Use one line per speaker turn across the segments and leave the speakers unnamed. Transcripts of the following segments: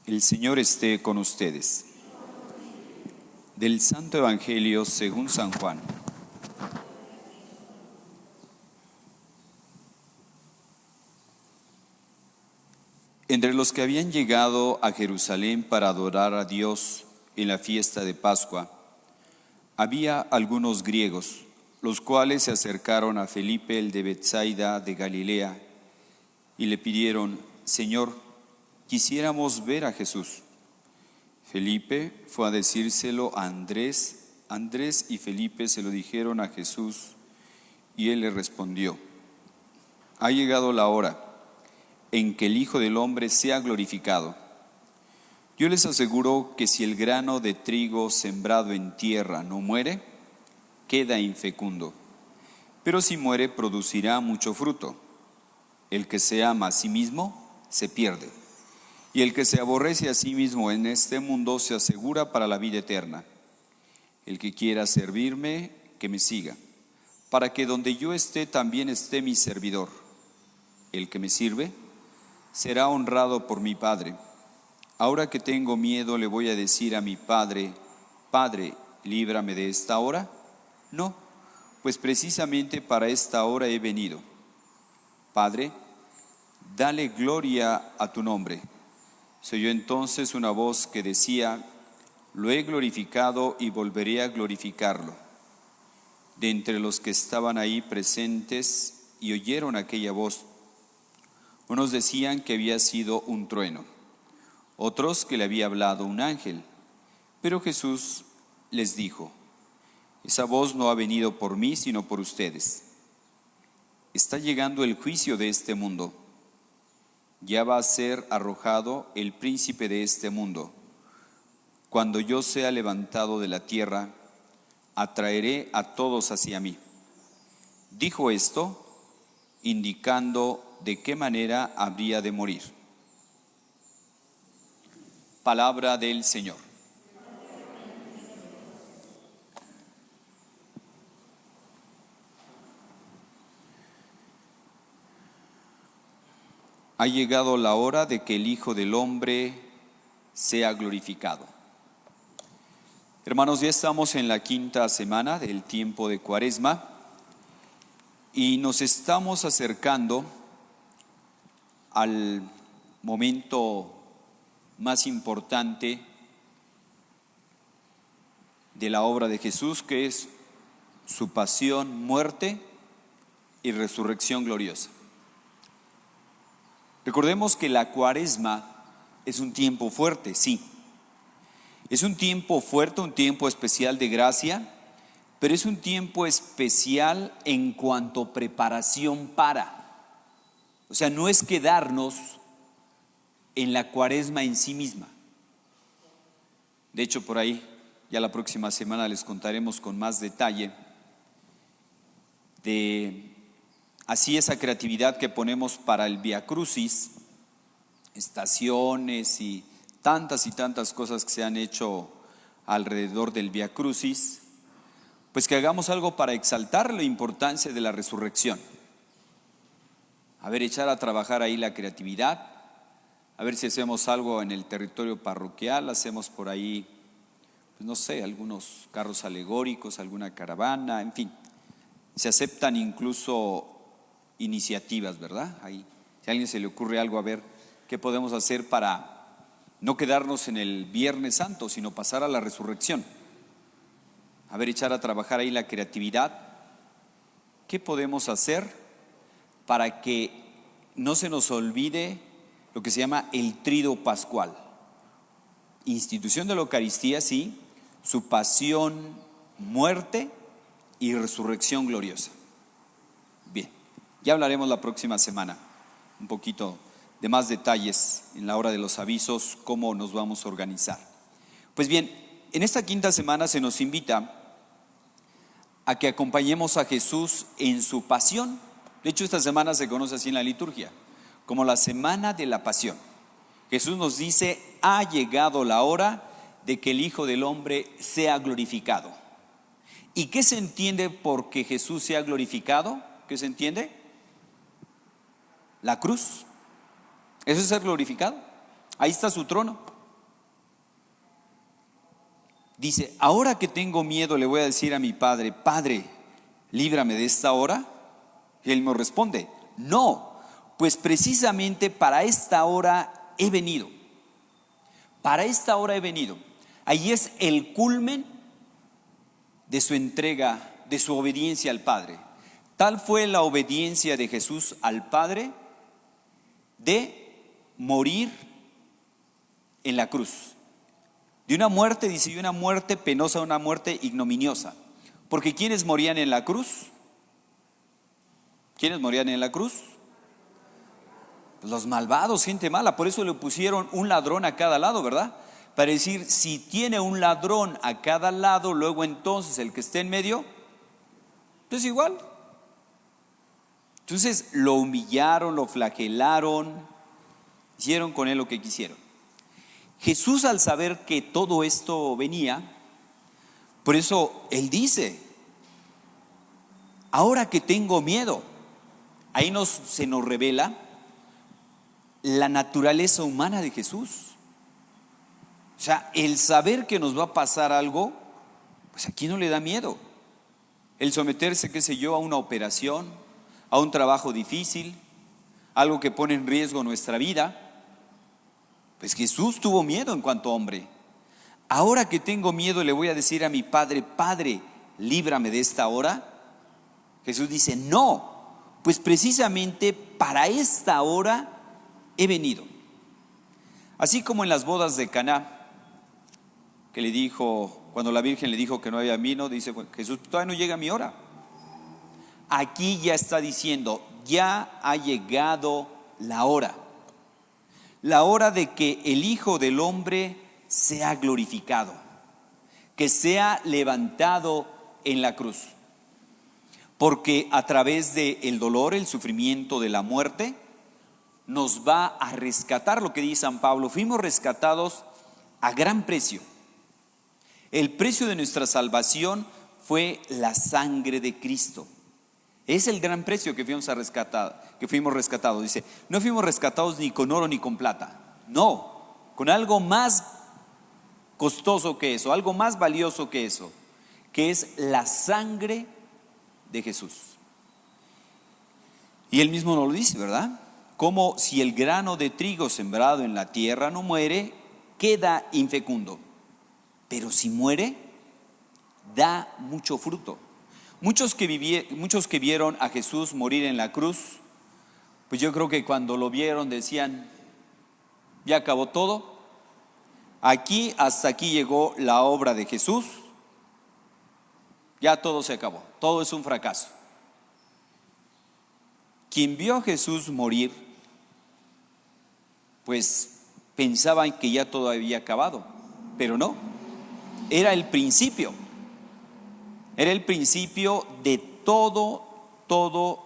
El Señor esté con ustedes. Del Santo Evangelio según San Juan. Entre los que habían llegado a Jerusalén para adorar a Dios en la fiesta de Pascua, había algunos griegos, los cuales se acercaron a Felipe el de Betsaida de Galilea y le pidieron: Señor, quisiéramos ver a Jesús. Felipe fue a decírselo a Andrés. Andrés y Felipe se lo dijeron a Jesús y él le respondió: ha llegado la hora en que el Hijo del Hombre sea glorificado. Yo les aseguro que si el grano de trigo sembrado en tierra no muere, queda infecundo, pero si muere producirá mucho fruto. El que se ama a sí mismo se pierde, y el que se aborrece a sí mismo en este mundo se asegura para la vida eterna. El que quiera servirme, que me siga, para que donde yo esté también esté mi servidor. El que me sirve será honrado por mi Padre. Ahora que tengo miedo, le voy a decir a mi Padre: Padre, líbrame de esta hora. No, pues precisamente para esta hora he venido. Padre, dale gloria a tu nombre. Se oyó entonces una voz que decía: lo he glorificado y volveré a glorificarlo. De entre los que estaban ahí presentes y oyeron aquella voz, unos decían que había sido un trueno, otros que le había hablado un ángel. Pero Jesús les dijo: esa voz no ha venido por mí, sino por ustedes. Está llegando el juicio de este mundo. Ya va a ser arrojado el príncipe de este mundo. Cuando yo sea levantado de la tierra, atraeré a todos hacia mí. Dijo esto, indicando de qué manera habría de morir. Palabra del Señor. Ha llegado la hora de que el Hijo del Hombre sea glorificado. Hermanos, ya estamos en la quinta semana del tiempo de Cuaresma y nos estamos acercando al momento más importante de la obra de Jesús, que es su pasión, muerte y resurrección gloriosa. Recordemos que la Cuaresma es un tiempo fuerte, sí. Es un tiempo fuerte, un tiempo especial de gracia, pero es un tiempo especial en cuanto a preparación para. O sea, no es quedarnos en la Cuaresma en sí misma. De hecho, por ahí, ya la próxima semana les contaremos con más detalle de así esa creatividad que ponemos para el Vía Crucis, estaciones y tantas cosas que se han hecho alrededor del Vía Crucis, pues que hagamos algo para exaltar la importancia de la resurrección. A ver, echar a trabajar ahí la creatividad, a ver si hacemos algo en el territorio parroquial, hacemos por ahí, pues no sé, algunos carros alegóricos, alguna caravana, en fin. Se aceptan incluso iniciativas, ¿verdad? Ahí, si a alguien se le ocurre algo, a ver qué podemos hacer para no quedarnos en el Viernes Santo, sino pasar a la resurrección. A ver, echar a trabajar ahí la creatividad. ¿Qué podemos hacer para que no se nos olvide lo que se llama el Tríodo Pascual? Institución de la Eucaristía, sí, su pasión, muerte y resurrección gloriosa. Bien, ya hablaremos la próxima semana un poquito de más detalles en la hora de los avisos, cómo nos vamos a organizar. Pues bien, en esta quinta semana se nos invita a que acompañemos a Jesús en su pasión. De hecho, esta semana se conoce así en la liturgia, como la semana de la pasión. Jesús nos dice: ha llegado la hora de que el Hijo del Hombre sea glorificado. ¿Y qué se entiende por que Jesús sea glorificado? ¿Qué se entiende? La cruz. Eso es ser glorificado. Ahí está su trono. Dice, ahora que tengo miedo le voy a decir a mi padre, Padre, líbrame de esta hora. Y él me responde, no, pues precisamente para esta hora he venido. Para esta hora he venido. Ahí es el culmen de su entrega, de su obediencia al Padre. Tal fue la obediencia de Jesús al Padre de morir en la cruz. De una muerte, dice, y una muerte penosa, una muerte ignominiosa. Porque ¿quiénes morían en la cruz? ¿Quiénes morían en la cruz? Los malvados, gente mala. Por eso le pusieron un ladrón a cada lado, ¿verdad? Para decir, si tiene un ladrón a cada lado, luego entonces el que esté en medio, pues igual. Entonces lo humillaron, lo flagelaron, hicieron con él lo que quisieron. Jesús, al saber que todo esto venía, por eso él dice, ahora que tengo miedo, ahí se nos revela la naturaleza humana de Jesús. O sea, el saber que nos va a pasar algo, pues aquí no le da miedo. El someterse, qué sé yo, a una operación, a un trabajo difícil, algo que pone en riesgo nuestra vida. Pues Jesús tuvo miedo en cuanto hombre. Ahora que tengo miedo le voy a decir a mi Padre, Padre, líbrame de esta hora. Jesús dice, no, pues precisamente para esta hora he venido. Así como en las bodas de Caná, que le dijo, cuando la Virgen le dijo que no había vino, dice Jesús, todavía no llega mi hora. Aquí ya está diciendo, ya ha llegado la hora de que el Hijo del Hombre sea glorificado, que sea levantado en la cruz. Porque a través del dolor, el sufrimiento de la muerte, nos va a rescatar, lo que dice San Pablo, fuimos rescatados a gran precio. El precio de nuestra salvación fue la sangre de Cristo. Es el gran precio que fuimos rescatados. Dice, no fuimos rescatados ni con oro ni con plata. No, con algo más costoso que eso, algo más valioso que eso, que es la sangre de Jesús. Y él mismo nos lo dice, ¿verdad? Como si el grano de trigo sembrado en la tierra no muere, queda infecundo. Pero si muere, da mucho fruto. Muchos que vieron a Jesús morir en la cruz, pues yo creo que cuando lo vieron decían, ya acabó todo. Aquí, hasta aquí llegó la obra de Jesús. Ya todo se acabó, todo es un fracaso. Quien vio a Jesús morir, pues pensaban que ya todo había acabado, pero no. Era el principio de todo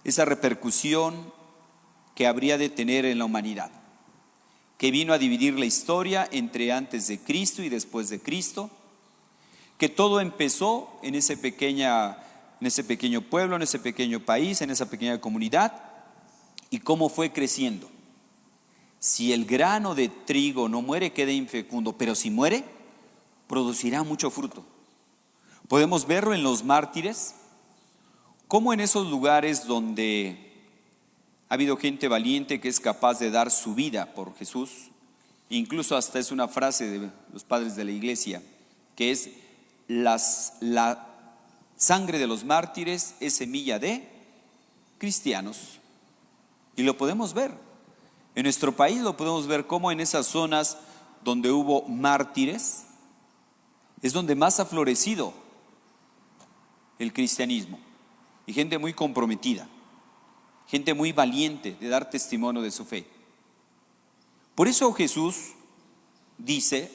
esa repercusión que habría de tener en la humanidad, que vino a dividir la historia entre antes de Cristo y después de Cristo, que todo empezó en ese pequeño pueblo, en ese pequeño país, en esa pequeña comunidad, y cómo fue creciendo. Si el grano de trigo no muere, queda infecundo, pero si muere, producirá mucho fruto. Podemos verlo en los mártires, como en esos lugares donde ha habido gente valiente que es capaz de dar su vida por Jesús. Incluso hasta es una frase de los padres de la iglesia, que es la sangre de los mártires es semilla de cristianos. Y lo podemos ver. En nuestro país lo podemos ver como en esas zonas donde hubo mártires, es donde más ha florecido el cristianismo. Y gente muy comprometida, gente muy valiente de dar testimonio de su fe. Por eso Jesús dice,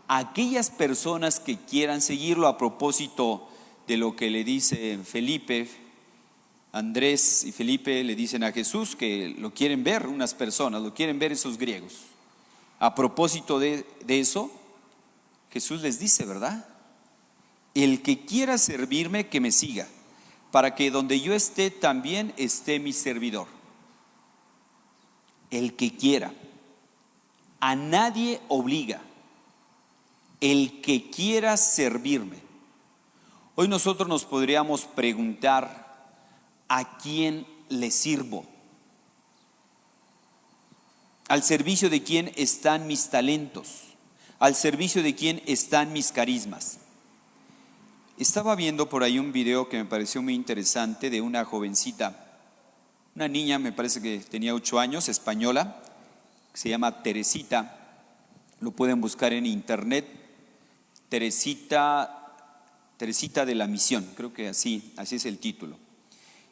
a aquellas personas que quieran seguirlo, a propósito de lo que le dice Felipe, Andrés y Felipe le dicen a Jesús que lo quieren ver unas personas, lo quieren ver esos griegos. A propósito de eso, Jesús les dice, ¿verdad? El que quiera servirme, que me siga, para que donde yo esté también esté mi servidor. El que quiera, a nadie obliga. el que quiera servirme. Hoy nosotros nos podríamos preguntar, ¿a quién le sirvo? ¿Al servicio de quién están mis talentos? ¿Al servicio de quién están mis carismas? Estaba viendo por ahí un video que me pareció muy interesante de una jovencita, una niña, me parece que tenía 8 años, española, que se llama Teresita. Lo pueden buscar en internet, Teresita de la Misión, creo que así es el título.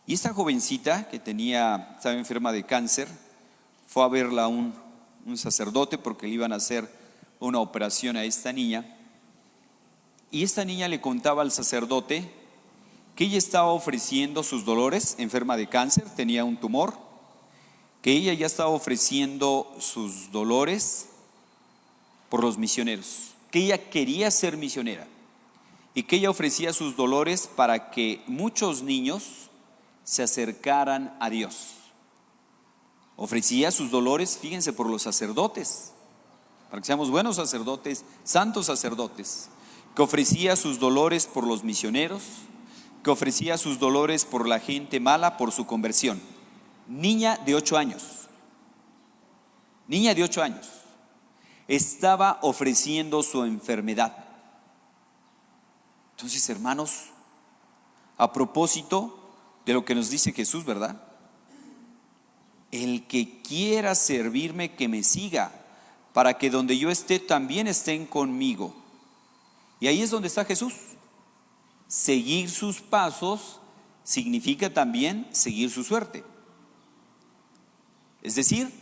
Y esta jovencita que estaba enferma de cáncer, fue a verla un sacerdote porque le iban a hacer una operación a esta niña. Y esta niña le contaba al sacerdote que ella estaba ofreciendo sus dolores, enferma de cáncer, tenía un tumor, que ella ya estaba ofreciendo sus dolores por los misioneros, que ella quería ser misionera y que ella ofrecía sus dolores para que muchos niños se acercaran a Dios. Ofrecía sus dolores, fíjense, por los sacerdotes, para que seamos buenos sacerdotes, santos sacerdotes, que ofrecía sus dolores por los misioneros, que ofrecía sus dolores por la gente mala, por su conversión. Niña de 8 años, estaba ofreciendo su enfermedad. Entonces, hermanos, a propósito de lo que nos dice Jesús, ¿verdad? El que quiera servirme, que me siga, para que donde yo esté también estén conmigo. Y ahí es donde está Jesús. Seguir sus pasos significa también seguir su suerte. Es decir,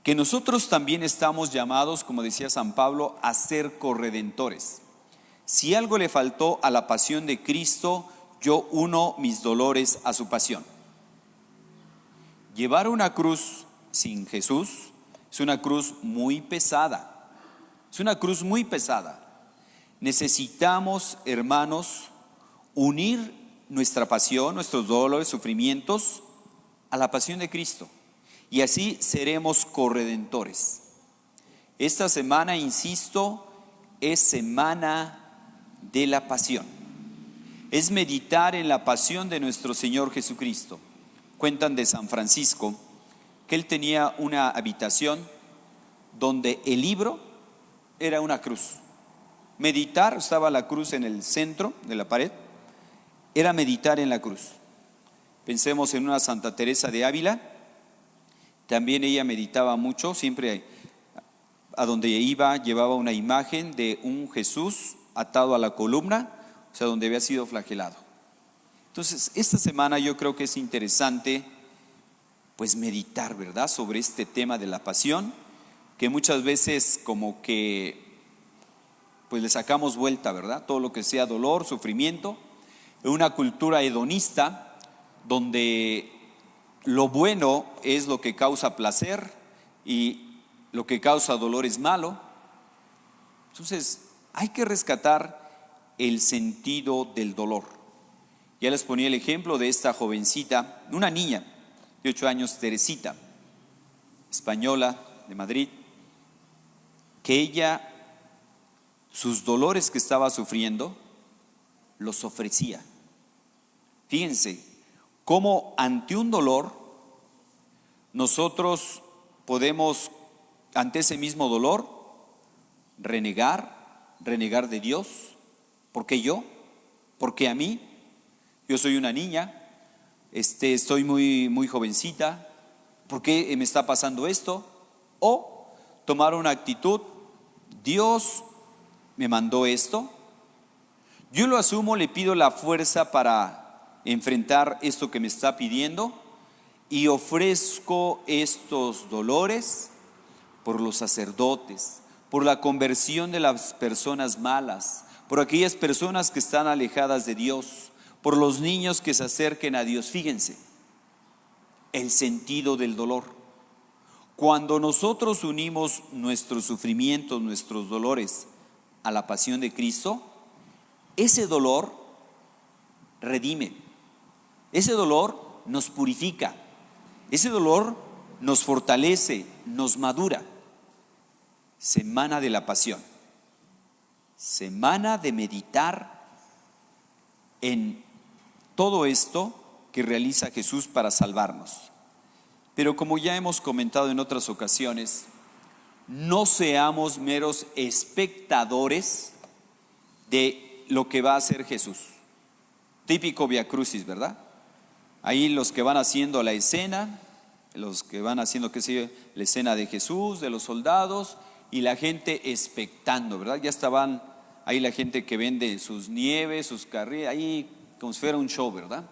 que nosotros también estamos llamados, como decía San Pablo, a ser corredentores. Si algo le faltó a la pasión de Cristo, yo uno mis dolores a su pasión. Llevar una cruz sin Jesús es una cruz muy pesada. Es una cruz muy pesada. Necesitamos, hermanos, unir nuestra pasión, nuestros dolores, sufrimientos a la pasión de Cristo. Y así seremos corredentores. Esta semana, insisto, es semana de la pasión. Es meditar en la pasión de nuestro Señor Jesucristo. Cuentan de San Francisco que él tenía una habitación donde el libro era una cruz. Meditar, estaba la cruz en el centro de la pared, era meditar en la cruz. Pensemos en una Santa Teresa de Ávila, también ella meditaba mucho, siempre a donde iba llevaba una imagen de un Jesús atado a la columna, o sea, donde había sido flagelado. Entonces, esta semana yo creo que es interesante pues meditar, ¿verdad?, sobre este tema de la pasión, que muchas veces como que pues le sacamos vuelta, ¿verdad? Todo lo que sea dolor, sufrimiento, en una cultura hedonista donde lo bueno es lo que causa placer y lo que causa dolor es malo. Entonces, hay que rescatar el sentido del dolor. Ya les ponía el ejemplo de esta jovencita, una niña de 8 años, Teresita, española de Madrid, que ella, sus dolores que estaba sufriendo, los ofrecía. Fíjense cómo ante un dolor nosotros podemos, ante ese mismo dolor, renegar de Dios. ¿Por qué yo? ¿Por qué a mí? Yo soy una niña, estoy muy jovencita, ¿por qué me está pasando esto? O tomar una actitud, Dios me mandó esto, yo lo asumo, le pido la fuerza para enfrentar esto que me está pidiendo y ofrezco estos dolores por los sacerdotes, por la conversión de las personas malas, por aquellas personas que están alejadas de Dios, por los niños que se acerquen a Dios. Fíjense, el sentido del dolor. Cuando nosotros unimos nuestros sufrimientos, nuestros dolores a la pasión de Cristo, ese dolor redime, ese dolor nos purifica, ese dolor nos fortalece, nos madura. Semana de la pasión. semana de meditar en todo esto que realiza Jesús para salvarnos. Pero como ya hemos comentado en otras ocasiones, no seamos meros espectadores de lo que va a hacer Jesús. Típico Via Crucis, ¿verdad? Ahí los que van haciendo la escena, los que van haciendo, qué sé yo, la escena de Jesús, de los soldados, y la gente expectando, ¿verdad? Ya estaban ahí la gente que vende sus nieves, sus carreras, ahí como si fuera un show, ¿verdad?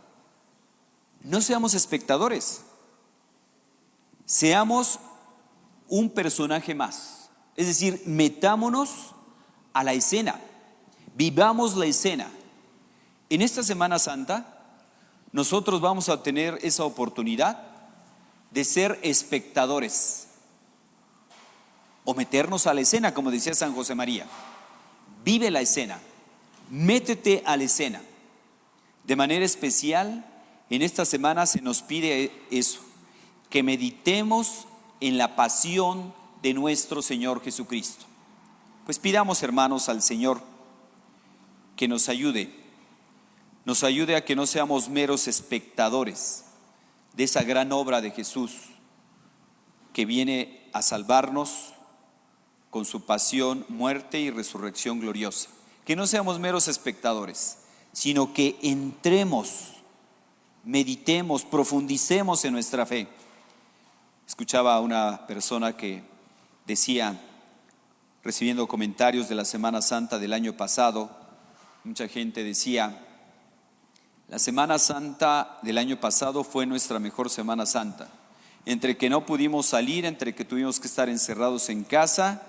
No seamos espectadores, seamos un personaje más. Es decir, metámonos a la escena, vivamos la escena. En esta Semana Santa, nosotros vamos a tener esa oportunidad de ser espectadores o meternos a la escena, como decía San José María. Vive la escena, métete a la escena. De manera especial, en esta semana se nos pide eso, que meditemos en la pasión de nuestro Señor Jesucristo. Pues pidamos, hermanos, al Señor que nos ayude a que no seamos meros espectadores de esa gran obra de Jesús que viene a salvarnos con su pasión, muerte y resurrección gloriosa. Que no seamos meros espectadores, sino que entremos, meditemos, profundicemos en nuestra fe. Escuchaba a una persona que decía, recibiendo comentarios de la Semana Santa del año pasado, mucha gente decía: la Semana Santa del año pasado fue nuestra mejor Semana Santa. Entre que no pudimos salir, entre que tuvimos que estar encerrados en casa,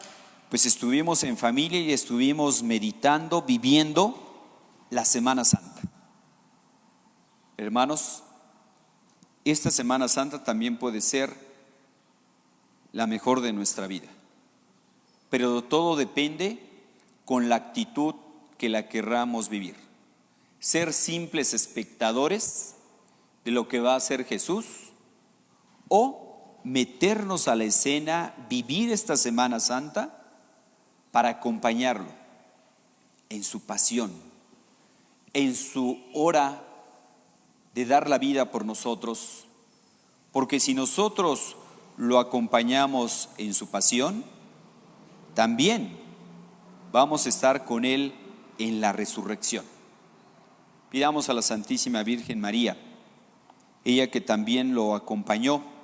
pues estuvimos en familia y estuvimos meditando, viviendo la Semana Santa. Hermanos, esta Semana Santa también puede ser la mejor de nuestra vida, pero todo depende con la actitud que la querramos vivir. Ser simples espectadores de lo que va a hacer Jesús, o meternos a la escena, vivir esta Semana Santa para acompañarlo en su pasión, en su hora de dar la vida por nosotros, porque si nosotros lo acompañamos en su pasión, también vamos a estar con Él en la resurrección. Pidamos a la Santísima Virgen María, ella que también lo acompañó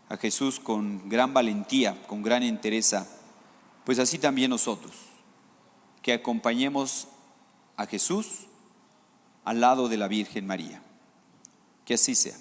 a Jesús con gran valentía, con gran entereza, pues así también nosotros, que acompañemos a Jesús al lado de la Virgen María. Que así sea.